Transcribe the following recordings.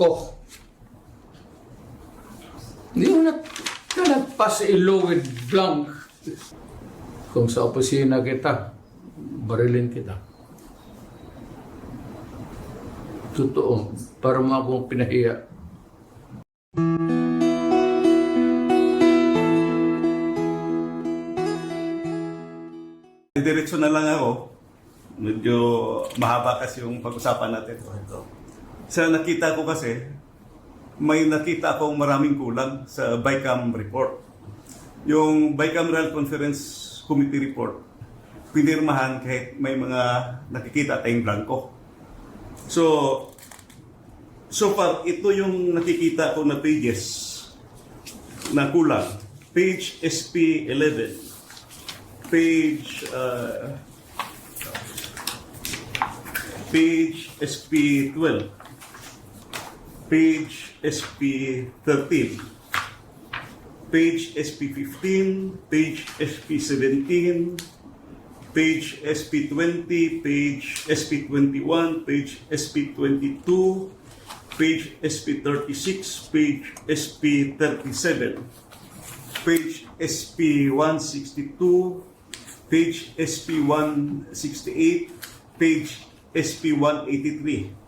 blanco. Hindi mo na pass a law with blank. Kung sa opisina kita, barilin kita. Totoo, para mo akong pinahiya. Diretso na lang ako. Medyo mahaba kasi yung pag-usapan natin. Sa nakita ko kasi, may nakita akong maraming kulang sa BICAM report. Yung Bicameral Conference Committee report, pinirmahan kahit may mga nakikita tayong blanco. So far, ito yung nakikita ko na pages na kulang. Page SP11, page SP12, page SP13, page SP15, page SP17, page SP20, page SP21, page SP22, page SP36, page SP37, page SP162, page SP168, page SP183.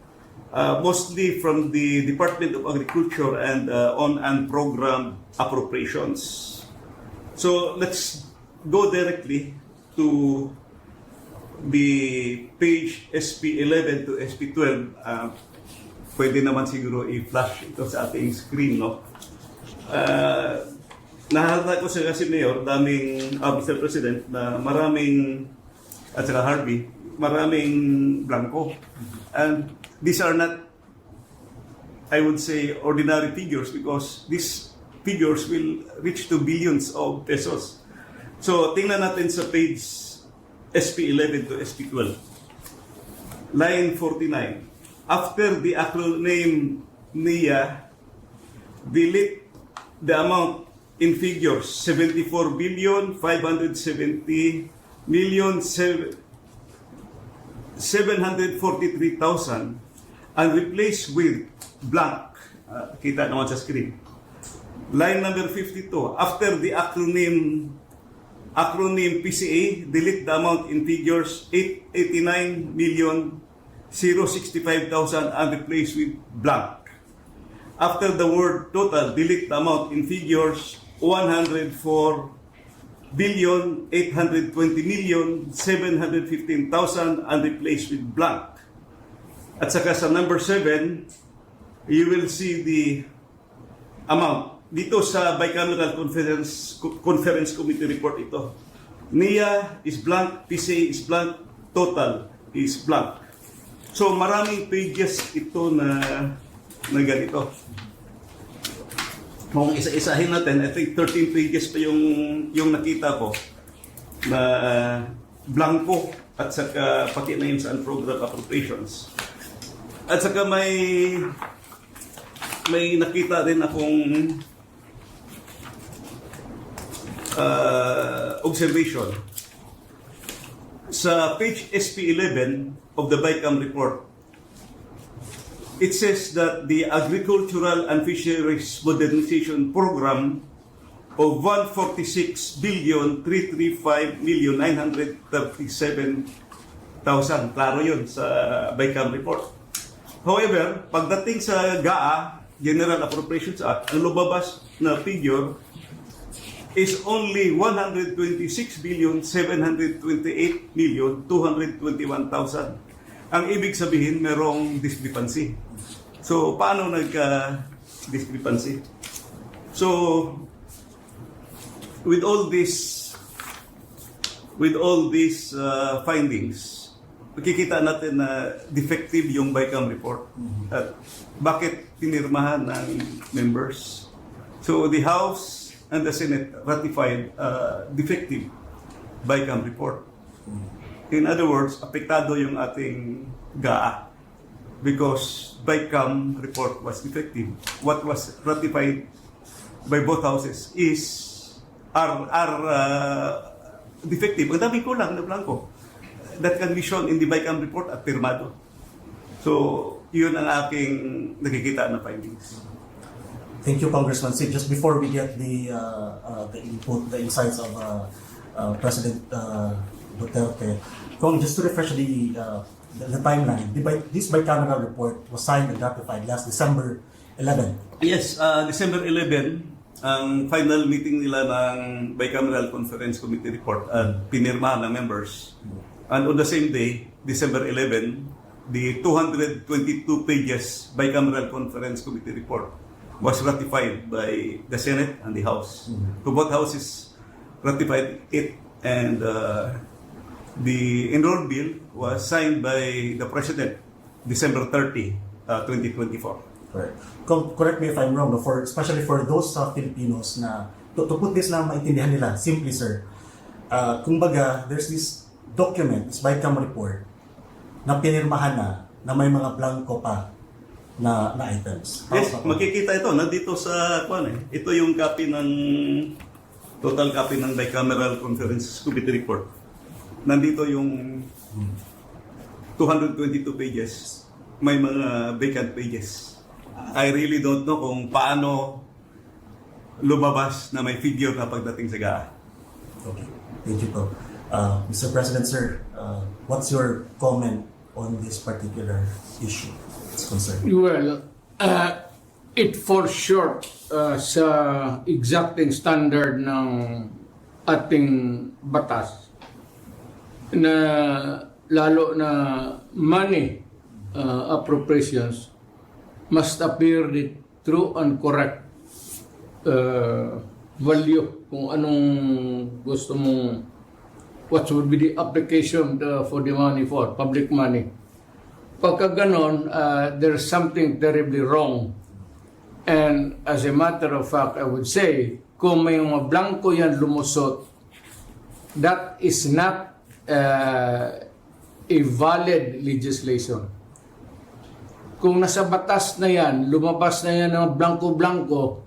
Mostly from the Department of Agriculture and on program appropriations. So let's go directly to the page SP11 to SP12. Pwede naman siguro i-flash ito sa ating screen, no? Nahalata ko sa kasi Mayor, daming, Mr. President, na maraming, at saka Harvey, maraming blanco. And these are not, I would say, ordinary figures because these figures will reach to billions of pesos. So, tingnan natin sa page SP11 to SP12. Line 49. After the acronym NIA, delete the amount in figures 74 billion 570 million 743,000 and replace with blank. Kita naman sa screen. Line number 52. After the acronym PCA, delete the amount in figures 889 million 065,000 and replace with blank. After the word total, delete the amount in figures 104 billion 820 million 715,000 and replace with blank. At saka sa number 7, you will see the amount. Dito sa Bicameral Conference Committee report ito. NIA is blank, PCA is blank, total is blank. So maraming pages ito na ganito. Kung isa-isahin natin, I think 13 pages pa yung nakita ko na blanco at saka pati na yun sa program appropriations. At saka may nakita din akong observation. Sa page SP11 of the BICAM report, it says that the Agricultural and Fisheries Modernization Program of 146 billion 335 million 937,000. Klaro yun sa BICAM report. However, pagdating sa GAA, General Appropriations Act, ang lumabas na figure is only 126 billion 728 million 221,000. Ang ibig sabihin, merong discrepancy. So, paano nagka-discrepancy? So, with all these findings, makikita natin na defective yung BICAM report. At bakit pinirmahan ng members? So, the House and the Senate ratified defective BICAM report. In other words, apektado yung ating GAA because BICAM report was defective. What was ratified by both houses are defective. Ang daming kulang na blanco that can be shown in the BICAM report at pirmado. So, Yun ang aking nakikita na findings. Thank you, Congressman Sid. Just before we get the input, the insights of President Duterte, Kung, just to refresh the timeline, this bicameral report was signed and ratified last December 11. Yes, December 11, ang final meeting nila ng Bicameral Conference Committee report at pinirmahan ng members. And on the same day, December 11, the 222 pages Bicameral Conference Committee report was ratified by the Senate and the House. So both houses ratified it, and the enrolled bill was signed by the President December 30, 2024. Correct. Correct me if I'm wrong, but especially for those Filipinos na, to put this na maintindihan nila, simply sir, kumbaga, there's this document, this bicameral report, na pinirmahan na may mga blanco pa na items. Yes, makikita ito, nandito sa ito yung copy ng total copy ng Bicameral Conference Committee report. Nandito yung 222 pages. May mga vacant pages. I really don't know kung paano lumabas na may figure na pagdating sa GAA. Okay. Thank you po. Mr. President, sir, what's your comment on this particular issue? It's concerned. Well, it falls short sa exacting standard ng ating batas na lalo na money appropriations must appear the true and correct value kung anong gusto mong what would be the application for the money for public money. Pagka ganon, there's something terribly wrong. And as a matter of fact, I would say, kung may mga blanco yan lumusot, that is not a valid legislation. Kung nasa batas na yan, lumabas na yan ng blanco-blanco,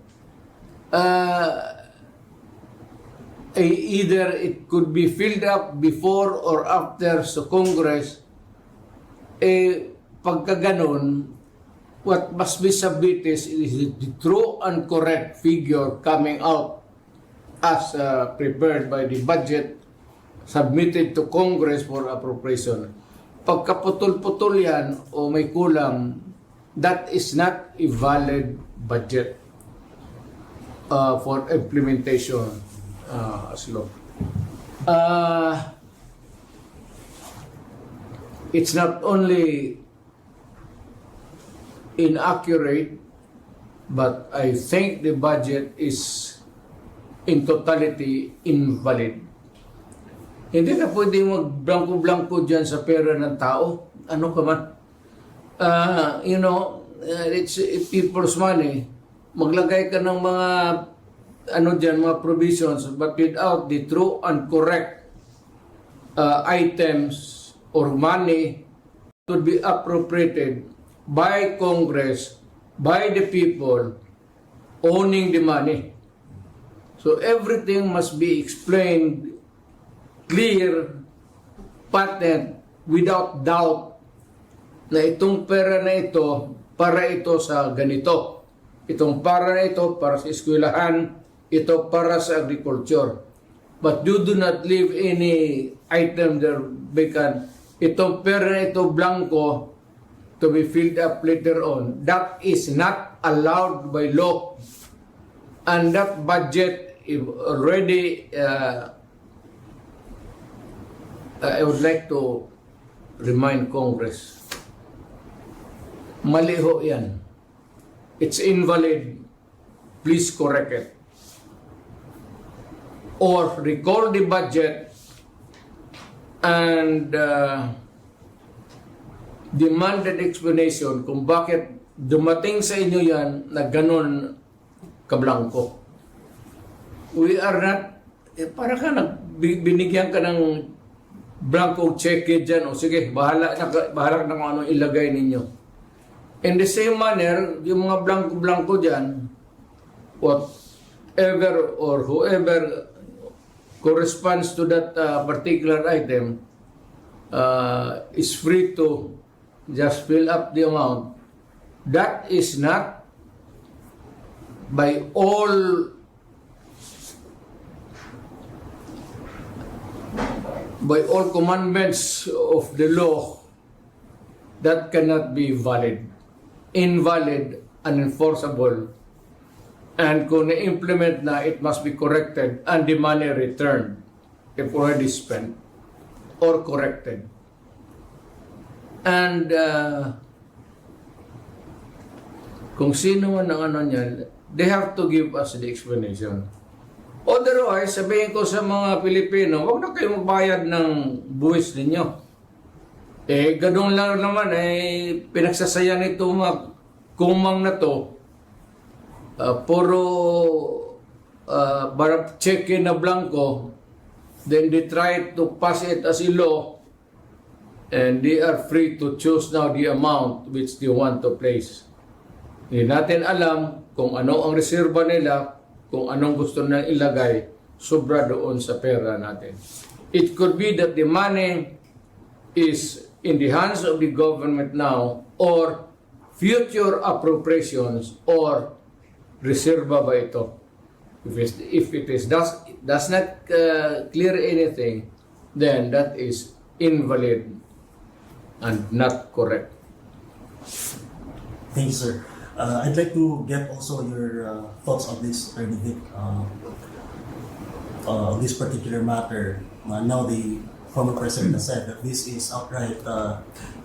either it could be filled up before or after sa Congress, pagka ganon, what must be submitted is the true and correct figure coming out as prepared by the budget submitted to Congress for appropriation. Pagka putol-putol yan o may kulang, that is not a valid budget for implementation as law. It's not only inaccurate, but I think the budget is in totality invalid. Hindi ka pwede mag-blanco-blanco dyan sa pera ng tao. Ano ka man? It's people's money. Maglagay ka ng mga mga provisions, but without the true and correct items or money to be appropriated by Congress, by the people owning the money. So everything must be explained clear, patent, without doubt na itong pera na ito para ito sa ganito. Itong para na ito para sa eskwelahan, ito para sa agriculture. But you do not leave any item there vacant. Itong pera na ito blanco to be filled up later on. That is not allowed by law. And that budget is already I would like to remind Congress, mali ho yan. It's invalid. Please correct it. Or recall the budget and demand an explanation kung bakit dumating sa inyo yan na ganun kablangko. We are not, para ka binigyan ka ng blanco cheque dyan, o sige, bahala na kung anong ilagay ninyo. In the same manner, yung mga blanco-blanco dyan, whatever or whoever corresponds to that particular item is free to just fill up the amount that is not by all commandments of the law, that cannot be valid, invalid, unenforceable, and kung na-implement na, it must be corrected and the money returned if already spent or corrected. And kung sino man ang ano niyan, they have to give us the explanation. Otherwise, sabihin ko sa mga Pilipino, huwag na kayo magbayad ng buwis ninyo. Ganun lang naman, pinagsasayan ito mga kumang na to, puro check-in na blanco, then they try to pass it as a law, and they are free to choose now the amount which they want to place. Hindi natin alam kung ano ang reserba nila, kung anong gusto na ilagay, sobra doon sa pera natin. It could be that the money is in the hands of the government now, or future appropriations, or reserva ba ito? If it does not clear anything, then that is invalid and not correct. Thank you, sir. I'd like to get also your thoughts on this, Attorney Vic, on this particular matter. Now the former president has said that this is outright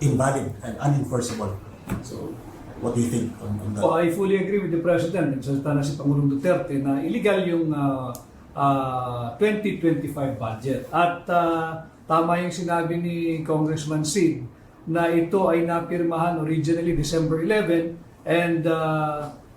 invalid and unenforceable. So, what do you think on that? I fully agree with the President. Nagsalita na si Pangulong Duterte na illegal yung 2025 budget. At tama yung sinabi ni Congressman Sid na ito ay napirmahan originally December 11 and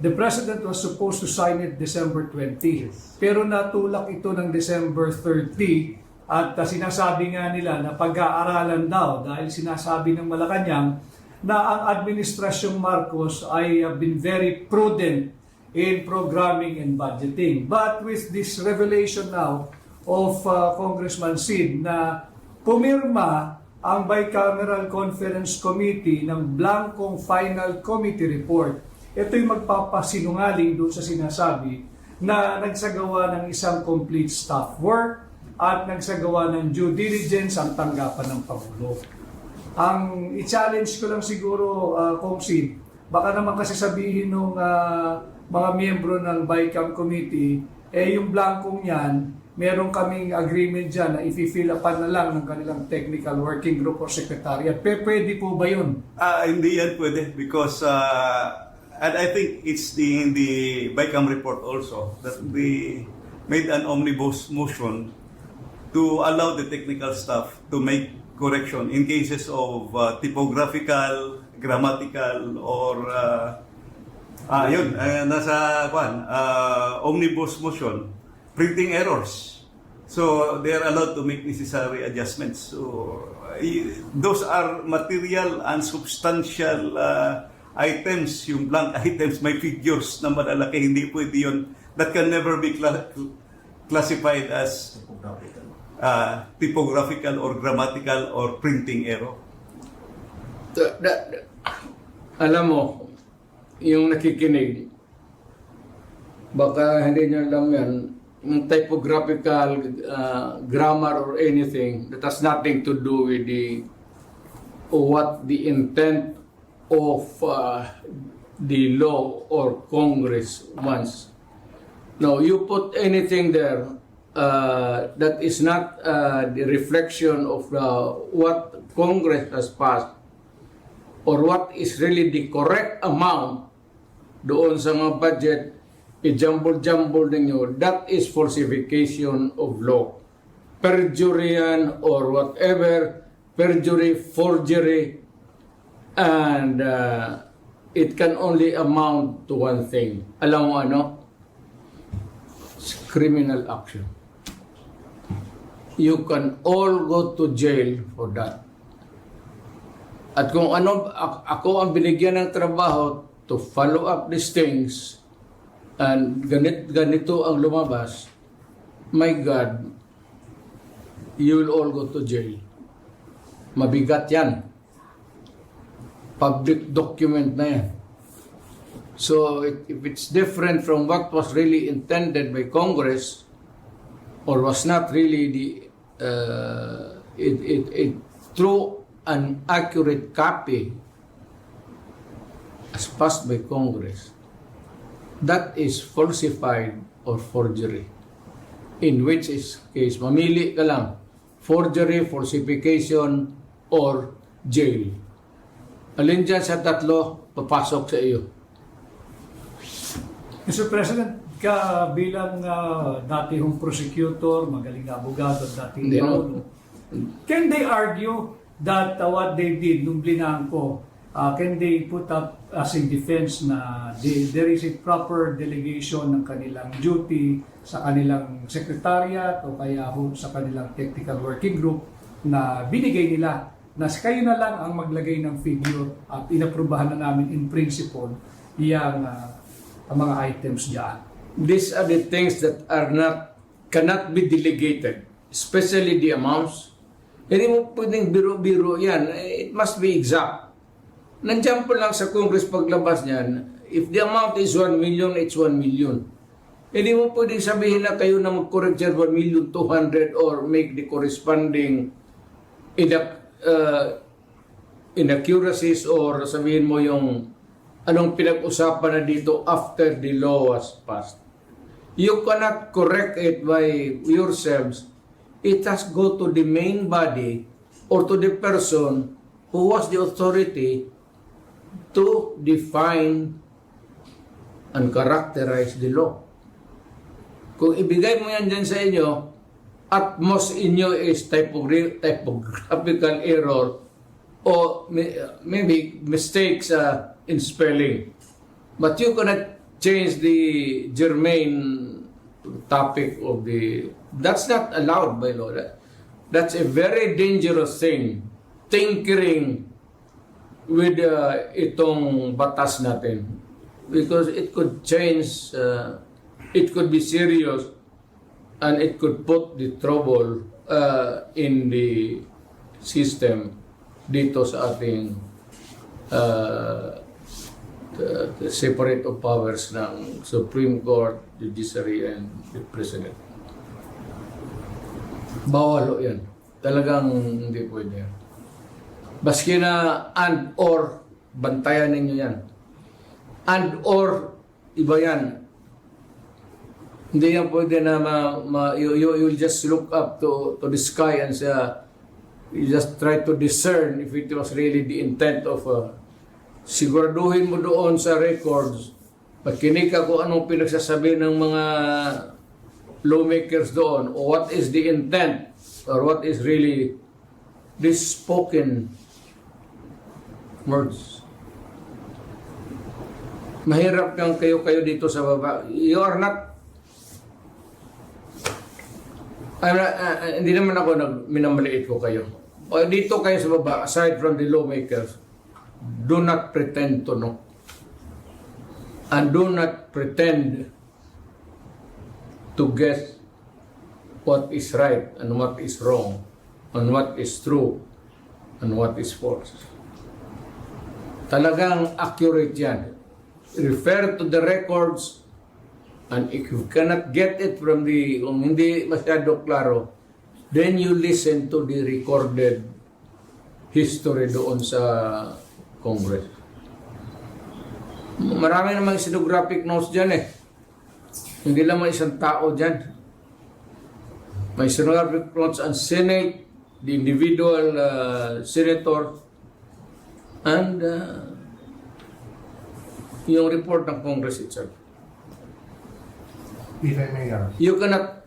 the President was supposed to sign it December 20. Pero natulak ito ng December 30 at sinasabi nga nila na pag-aaralan daw dahil sinasabi ng Malacanang na ang Administrasyong Marcos ay been very prudent in programming and budgeting. But with this revelation now of Congressman Sid na pumirma ang Bicameral Conference Committee ng blankong final committee report, ito'y magpapasinungaling doon sa sinasabi na nagsagawa ng isang complete staff work at nagsagawa ng due diligence ang tanggapan ng Pangulo. Ang i-challenge ko lang siguro, Kong Sid, baka naman kasi sabihin ng mga miyembro ng BICAM Committee, yung blankong yan, meron kaming agreement dyan na i-fill upan na lang ng kanilang technical working group or secretariat. Pwede po ba yun? Hindi yan pwede because and I think it's in the BICAM report also that we made an omnibus motion to allow the technical staff to make correction in cases of typographical, grammatical, or nasa omnibus motion, printing errors. So they are allowed to make necessary adjustments. So those are material and substantial items, yung blank items, may figures na malalaki, hindi pwede yun. That can never be classified as typographical or grammatical or printing error. Alam mo, yung nakikinig, baka hindi nyo alam yan, yung typographical, grammar or anything, that has nothing to do with what the intent of the law or Congress wants. No, you put anything there that is not the reflection of what Congress has passed or what is really the correct amount doon sa mga budget, i-jumble-jumble ninyo, that is falsification of law. Perjury yan or whatever, perjury, forgery, and it can only amount to one thing. Alam mo ano? It's criminal action. You can all go to jail for that. At kung ano, ako ang binigyan ng trabaho to follow up these things, and ganito ang lumabas, my God, you will all go to jail. Mabigat yan. Public document na yan. So if it's different from what was really intended by Congress, or was not really it through an accurate copy as passed by Congress, that is falsified or forgery. In which case, mamili ka lang, forgery, falsification, or jail. Alin dyan sa tatlo, papasok sa iyo. Mr. President, ka bilang datihong prosecutor, magaling na abogado, dating Hindi, no? Pangulo, can they argue that what they did nung blinangko, can they put up as a defense na there is a proper delegation ng kanilang duty sa kanilang secretariat o kaya sa kanilang technical working group na binigay nila na kayo na lang ang maglagay ng figure at inaprubahan na namin in principle ang mga items diyan. These are the things that cannot be delegated, especially the amounts. Hindi mo pwedeng biro-biro yan. It must be exact. Nandiyan po lang sa Congress paglabas niyan, if the amount is 1 million, it's 1 million. Hindi mo pwedeng sabihin na kayo na mag-correct dyan 1,200,000 or make the corresponding inaccuracies or sabihin mo yung anong pinag-usapan na dito after the law was passed. You cannot correct it by yourselves. It has go to the main body or to the person who was the authority to define and characterize the law. Kung ibigay mo yan dyan sa inyo, at most inyo is typographical error or maybe mistakes in spelling. But you cannot change the germane topic of the... That's not allowed by law. That's a very dangerous thing. Tinkering with itong batas natin. Because it could change, it could be serious, and it could put the trouble in the system dito sa ating the separate of powers ng Supreme Court, Judiciary, and the President. Bawal yan. Talagang hindi pwede yan. Baski na and or, bantayan ninyo yan. And or, iba yan. Hindi yan pwede na you'll just look up to the sky and say, you just try to discern if it was really the intent of siguraduhin mo doon sa records, makinig ka kung anong pinagsasabi ng mga lawmakers doon o what is the intent or what is really this spoken words. Mahirap kang kayo dito sa baba. You are not hindi naman ako minamaliit ko kayo. O dito kayo sa baba, aside from the lawmakers, do not pretend to know. And do not pretend to guess what is right and what is wrong, and what is true and what is false. Talagang accurate yan. Refer to the records, and if you cannot get it from kung hindi masyado klaro, then you listen to the recorded history doon sa Congress. Marami namang stenographic notes dyan eh. Hindi lamang isang tao dyan. May stenographic notes ang Senate, the individual senator, and yung report ng Congress itself. If I may, You cannot,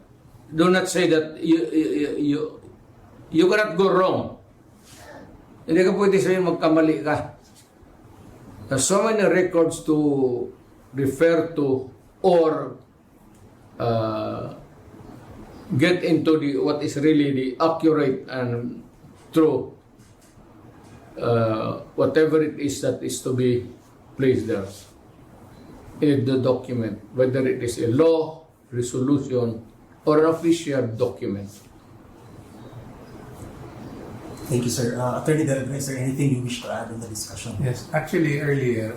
do not say that you cannot go wrong. Hindi ka pwede sabihin magkamali ka. There's so many records to refer to or get into what is really the accurate and true whatever it is that is to be placed there in the document, whether it is a law, resolution, or an official document. Thank you, sir. Attorney Delgado, is there anything you wish to add in the discussion? yes, actually earlier,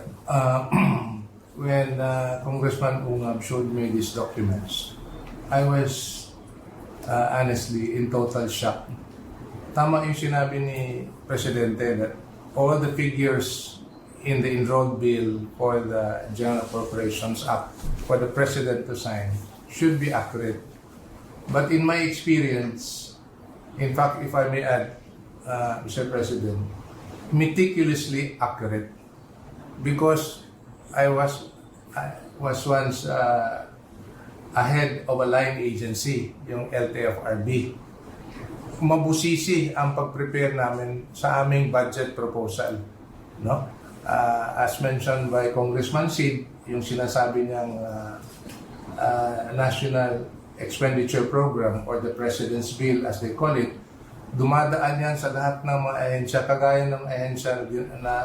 when Congressman Ungab showed me these documents, I was honestly in total shock. Tama yung sinabi ni Presidente that all the figures in the enrolled bill for the General Appropriations Act for the President to sign should be accurate. But in my experience, in fact, if I may add, Mr. President, meticulously accurate, because I was once a head of a line agency, yung LTFRB. Mabusisi ang pag-prepare namin sa aming budget proposal, no? As mentioned by Congressman Sid, yung sinasabi niyang National Expenditure Program or the President's Bill as they call it, dumadaan yan sa lahat ng mga ahensya, kagaya ng ahensya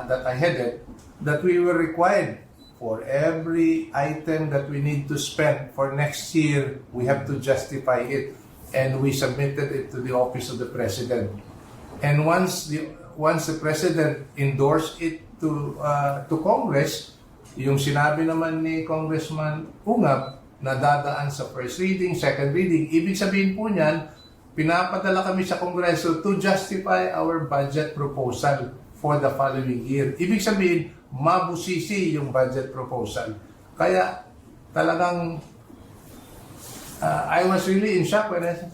that I headed, that we were required for every item that we need to spend for next year, we have to justify it. And we submitted it to the Office of the President. And once the President endorsed it to Congress, yung sinabi naman ni Congressman Ungab na dadaan sa first reading, second reading, ibig sabihin po niyan, pinapadala kami sa Kongreso to justify our budget proposal for the following year. Ibig sabihin, mabusisi yung budget proposal. Kaya talagang I was really in shock when I said,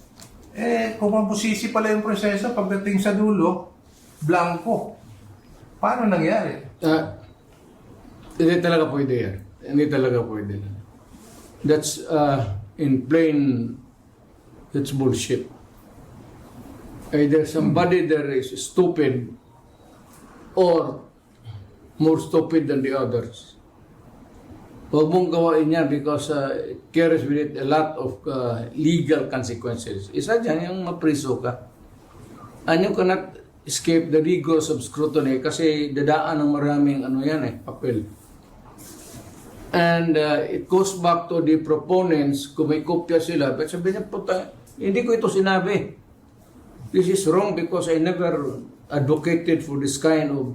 kung mabusisi pala yung proseso, pagdating sa dulo, blanco. Paano nangyari? Hindi talaga pwede yan. Hindi talaga pwede. That's in plain, that's bullshit. Either somebody there is stupid or more stupid than the others. Huwag mong gawain yan because it carries with it a lot of legal consequences. Isa dyan yung mapriso ka. And you cannot escape the rigors of scrutiny kasi dadaan ng maraming papel. And it goes back to the proponents, kung may kopya sila, but sabi niya, puta, hindi ko ito sinabi. This is wrong because I never advocated for this kind of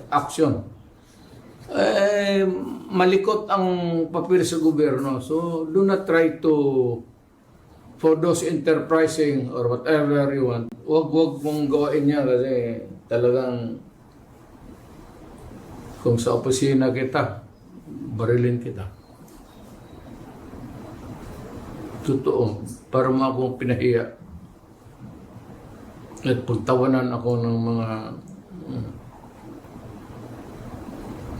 action. Malikot ang papel sa gobyerno. So, do not try to, for those enterprising or whatever you want, wag mong gawain niya kasi talagang kung sa opisina kita, barilin kita. Totoo. Para mo akong pinahiya. At pagtawanan ako ng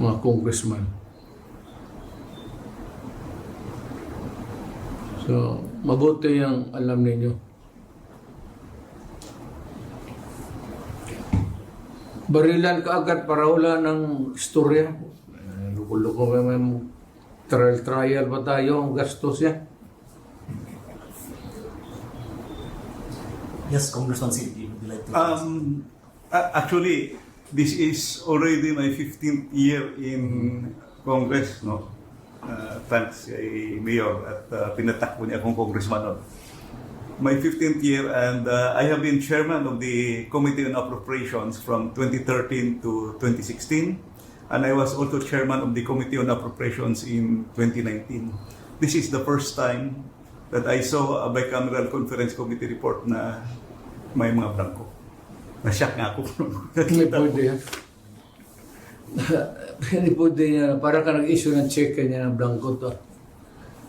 mga congressman. So, mabuti yung alam ninyo. Barilan ka agad para wala ng istorya. Luko-luko may trial ba tayo? Ang gastos yan. Yes, Congressman Sid, would you like to Actually, this is already my 15th year in Congress, no? Thanks kay Mayor at pinatakbo niya akong congressman noon. My 15th year and I have been chairman of the Committee on Appropriations from 2013 to 2016 and I was also chairman of the Committee on Appropriations in 2019. This is the first time that I saw a bicameral conference committee report na may mga blanco. Na-shock nga ako. Hindi pwede yan. Hindi pwede yan. Para ka nag-issue ng check niya ng blanco to.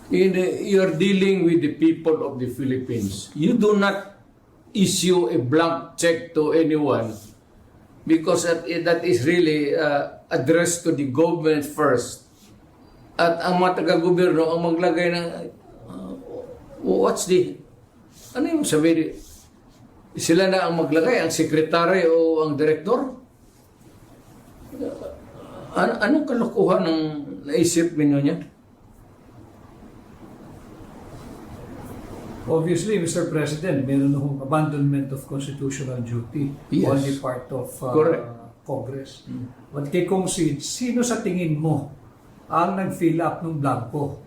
You are dealing with the people of the Philippines. You do not issue a blank check to anyone because that is really addressed to the government first. At ang mga taga-gobyerno ang maglagay ng ano yung sabi? Sila na ang maglagay, ang sekretary o ang direktor? Anong kalokohan ng naisip ninyo niya? Obviously, Mr. President, meron akong abandonment of constitutional duty Yes. on the part of Correct. Congress. But kay Kong Sid, sino sa tingin mo ang nag-fill up ng blanco?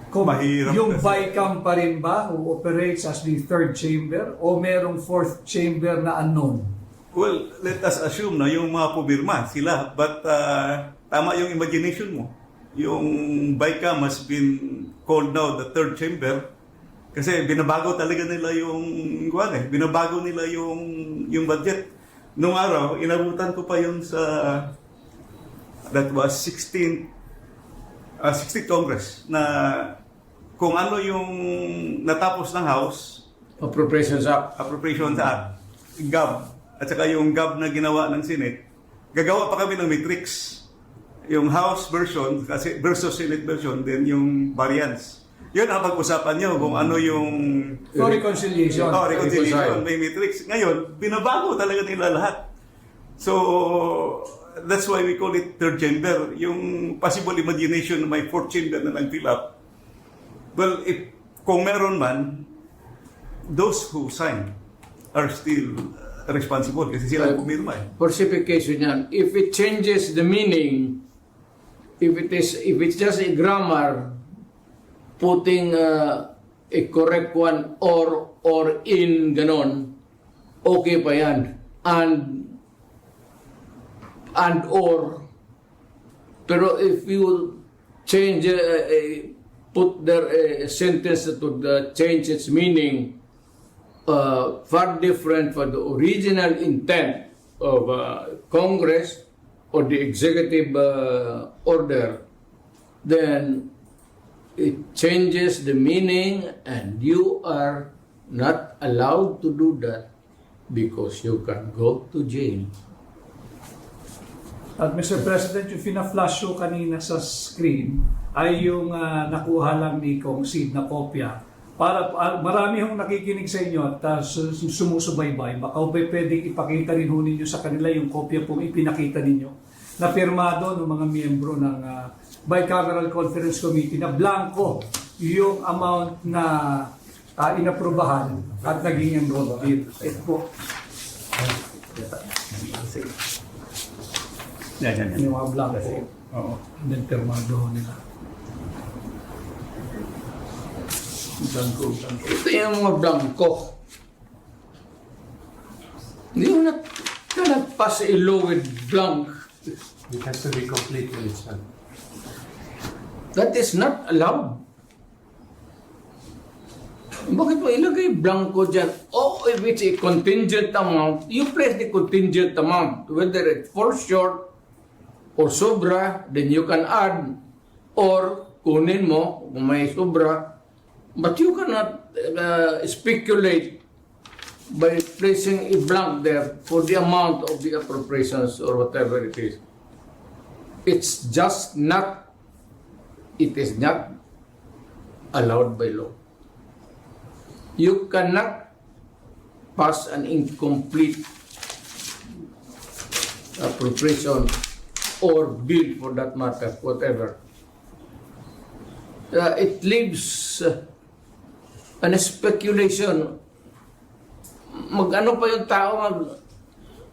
Kung Mahirap yung kasi. BICAM pa rin ba who operates as the third chamber o merong fourth chamber na unknown? Well, let us assume na yung mga pumirma sila but tama yung imagination mo. Yung BICAM has been called now the third chamber kasi binabago talaga nila binabago nila yung budget. Nung araw, inabutan ko pa yun sa that was 16th Congress na kung ano yung natapos ng House, Appropriations Act. Appropriations Act, GAB, at saka yung GAB na ginawa ng Senate, gagawa pa kami ng matrix. Yung House version kasi versus Senate version, then yung variance. Yun ang pag-usapan nyo kung ano yung... For reconciliation. Reconciliation, may matrix. Ngayon, binabago talaga nila lahat. So, that's why we call it third chamber. Yung possible imagination na may fourth chamber na nag-fill up. Well, kung meron man, those who sign are still responsible kasi sila pumirma eh. Falsification yan. If it changes the meaning, if it's just a grammar, putting a correct one or in ganon, okay pa yan. And or, pero if you change, put there a sentence that would change its meaning, far different from the original intent of Congress or the executive order, then it changes the meaning and you are not allowed to do that because you can go to jail. At Mr. President, yung fina-flash show kanina sa screen ay yung nakuha lang ni Kong Sid na kopya. Para marami hong nakikinig sa inyo at sumusubaybay, baka pwedeng ipakita rin ho ninyo sa kanila yung kopya pong ipinakita ninyo na pirmado ng mga miyembro ng Bicameral Conference Committee na blanco yung amount na inaprubahan at naging enrolled bill. Ito po. Yan. Yung mga blanco. Oo. And then pirmado ho nila. Blanco. Ito yung mga blanco. You cannot pass a law with blank. It has to be complete with itself. That is not allowed. Bakit mo ilagay blanco dyan? Oh, if it's a contingent amount, you place the contingent amount. Whether it falls short or sobra, then you can add. Or kunin mo kung may sobra. But you cannot speculate by placing a blank there for the amount of the appropriations or whatever it is. It is not allowed by law. You cannot pass an incomplete appropriation or bill for that matter, whatever. It leaves an speculation. Mag-ano pa yung tao,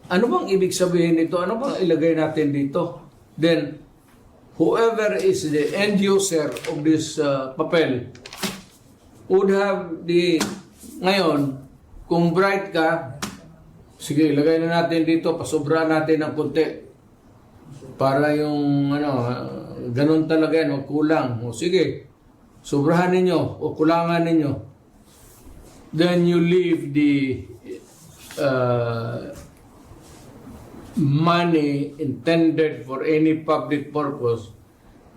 ano bang ibig sabihin nito? Ano bang ilagay natin dito? Then, whoever is the end user of this papel would have ngayon, kung bright ka, sige, ilagay na natin dito, pasobrahan natin ng konti. Para yung, ganun talaga yan, o kulang. O sige, sobrahan ninyo, o kulangan ninyo. Then you leave the money intended for any public purpose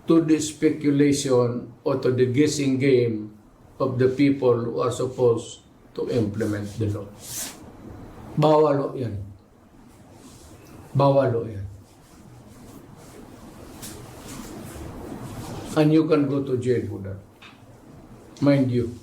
to the speculation or to the guessing game of the people who are supposed to implement the law. Bawal yan. Bawal yan. And you can go to jail for that. Mind you.